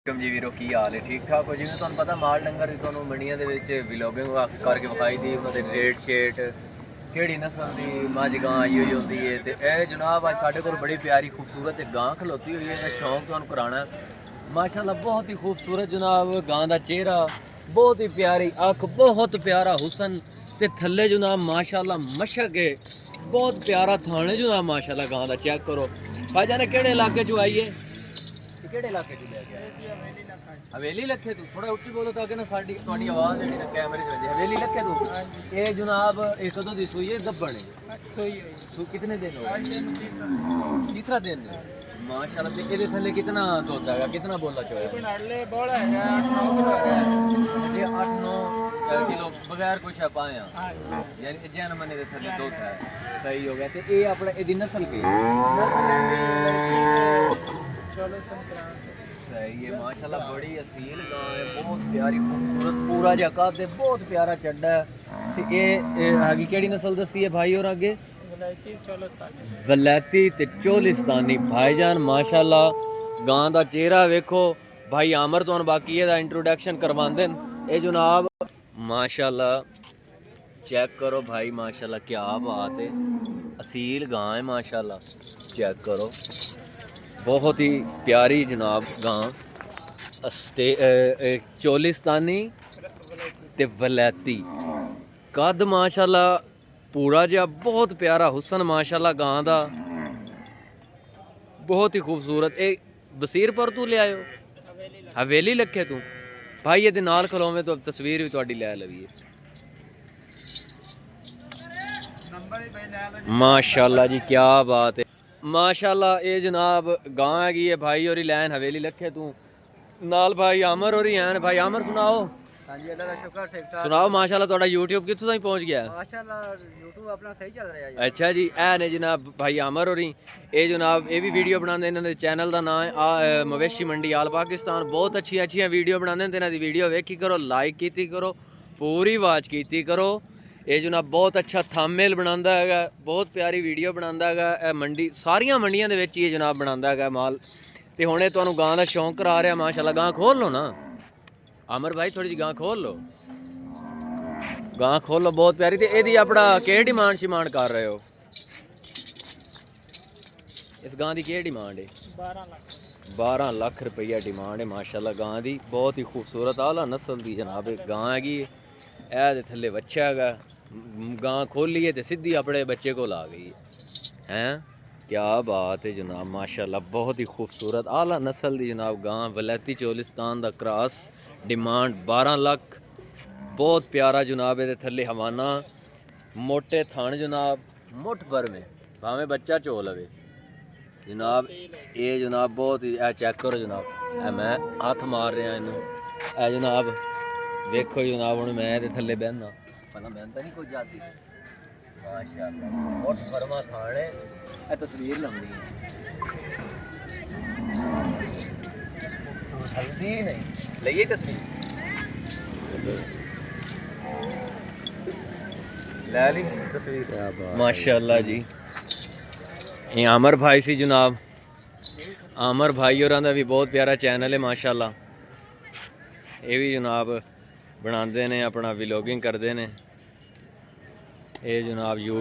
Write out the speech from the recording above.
जी वीरो की हाल है ठीक ठाक हो जिवें तुहानूं पता माल डंगर दी तुहानूं मंडियां दे विच व्लॉगिंग करके विखाई दी उन्हां दे रेट शेट केड़ी नस्ल दी मझ गां आई होई होंदी है ते ए जनाब अज साडे कोल बड़ी प्यारी खूबसूरत एक गां खलोती हुई है मैं शौक तुहानूं कराना माशाल्लाह बहुत ही खूबसूरत जनाब गां दा चेहरा बहुत ही प्यारी अख बहुत प्यारा हुसन ते थल्ले जनाब माशाल्लाह मशक है बहुत प्यारा थाने जनाब माशाल्लाह गां दा चेक करो भाई जाने केड़े इलाके चो आई है ਕਿਹੜੇ ਇਲਾਕੇ ਚ ਲੈ ਕੇ ਆਏ ਹਵੇਲੀ ਲੱਖੇ ਤੋਂ ਥੋੜਾ ਉੱਚੀ ਬੋਲੋ ਤਾਂ ਕਿ ਨਾ ਸਾਡੀ ਤੁਹਾਡੀ ਆਵਾਜ਼ ਜਿਹੜੀ ਨਾ ਕੈਮਰੇ 'ਚ ਵੱਜੇ ਹਵੇਲੀ ਲੱਖੇ ਤੋਂ ਇਹ ਜਨਾਬ ਇਹ ਕਦੋਂ ਦੀ ਸੂਈ ਹੈ ਗੱਬਣ ਹੈ ਸੂਈ ਹੈ ਸੂ ਕਿੰਨੇ ਦਿਨ ਹੋ ਗਏ ਤੀਸਰਾ ਦਿਨ ਹੈ ਮਾਸ਼ਾਅੱਲਾ ਤੇ ਇਹਦੇ ਥੱਲੇ ਕਿੰਨਾ ਦੁੱਧ ਹੈਗਾ ਕਿੰਨਾ ਬੋਲਾ ਚੋਇਆ ਇਹ ਨਾਲੇ ਬੋਲਾ ਹੈਗਾ 8-9 ਕਿਲੋ ਹੈਗਾ ਇਹ 8-9 ਕਿਲੋ ਬਗੈਰ ਕੁਛ ਪਾਇਆ ਯਾਨੀ ਜਨ ਮਨੇ ਦੇ ਥੱਲੇ ਦੁੱਧ ਹੈ ਸਹੀ ਹੋ ਗਿਆ ਤੇ ਇਹ ਆਪਣਾ ਇਹਦੀ ਨਸਲ ਕੀ ਹੈ सही है माशाल्लाह बड़ी असील गां है बहुत प्यारी खूबसूरत पूरा जिहा कद है बहुत प्यारा चड्डा है ते ये आगे केड़ी नस्ल दसी है भाई और आगे वलैती ते चोलिस्तानी भाईजान माशाल्लाह गां दा चेहरा वेखो भाई आमर तुहानूं बाकी एदा इंट्रोडक्शन करवांदे न ए जनाब माशाल्लाह चेक करो भाई माशाल्लाह क्या बात है असील गां है माशाल्लाह चेक करो बहुत ही प्यारी जनाब गां चोलिस्तानी ते वलैती कद माशाल्लाह पूरा जिहा बहुत प्यारा हुसन माशाल्लाह गां दा बहुत ही खूबसूरत ए बसीरपुर तू ले आयो हवेली लखे तू भाई ये नाल खलोवे तो तस्वीर भी तुहाडी लै लवीए माशाल्लाह जी क्या बात है माशाल्लाह ये जनाब गां हैगी है भाई और लैन हवेली लखे तू नाल भाई आमर और हैं भाई आमर सुनाओ हां जी अल्लाह दा शुक्र ठीक ठाक सुनाओ माशाल्लाह ਤੁਹਾਡਾ YouTube कित्थों ताईं पहुंच गया माशाल्लाह YouTube अपना सही चल रहा है अच्छा जी ए ने जनाब भाई आमर होरी ये जनाब ये भी वीडियो बनाते इन्हां दे चैनल दा नाम है मवेशी मंडी आल पाकिस्तान बहुत अच्छी वीडियो बनाते हैं इन्हां दी वीडियो वेखी करो लाइक कीती करो पूरी वाच कीती करो ये जनाब बहुत अच्छा थंबनेल बनांदा है बहुत प्यारी वीडियो बनांदा है मंडी सारियां मंडियां दे विच ये जनाब बनांदा है माल ते हुणे तुहानूं गां दा शौक करा रहा माशाल्लाह गां खोल लो ना आमर भाई थोड़ी जी गां खोल लो गां खोल लो बहुत प्यारी ते एदी अपना केह् डिमांड शिमांड कर रहे हो इस गां दी केह् डिमांड है 12 लाख रुपया डिमांड है माशाल्लाह गां दी बहुत ही खूबसूरत आला नस्ल दी जनाब गां हैगी ए दे थल्ले बच्चा हैगा गां खोलिए तो सीधी अपने बच्चे को ला गई है क्या बात है जनाब माशाल्लाह बहुत ही खूबसूरत आला नस्ल दी जनाब गां वलैती चोलिस्तान दा क्रॉस डिमांड 12 लाख बहुत प्यारा जनाब ये थल्ले हवाना मोटे थान जनाब मुठ भर में भावें बच्चा चो लवे जनाब ये जनाब बहुत ही चेक करो जनाब ए मैं हथ मार रहा इनू ए जनाब देखो जनाब हुण मैं ते थल्ले बहना पता मैं तो नहीं कुछ जाती माशाल्लाह बहुत फरमा थाने ए तस्वीर लंबी है हल्दी नहीं लइए तस्वीर ले ली तस्वीर माशाल्लाह जी ये आमर भाई सी जनाब आमर भाई होरां दा भी बहुत प्यारा चैनल है माशाल्लाह ये भी जनाब बनाते ने अपना व्लॉगिंग करते हैं ये जनाब यूट्यूब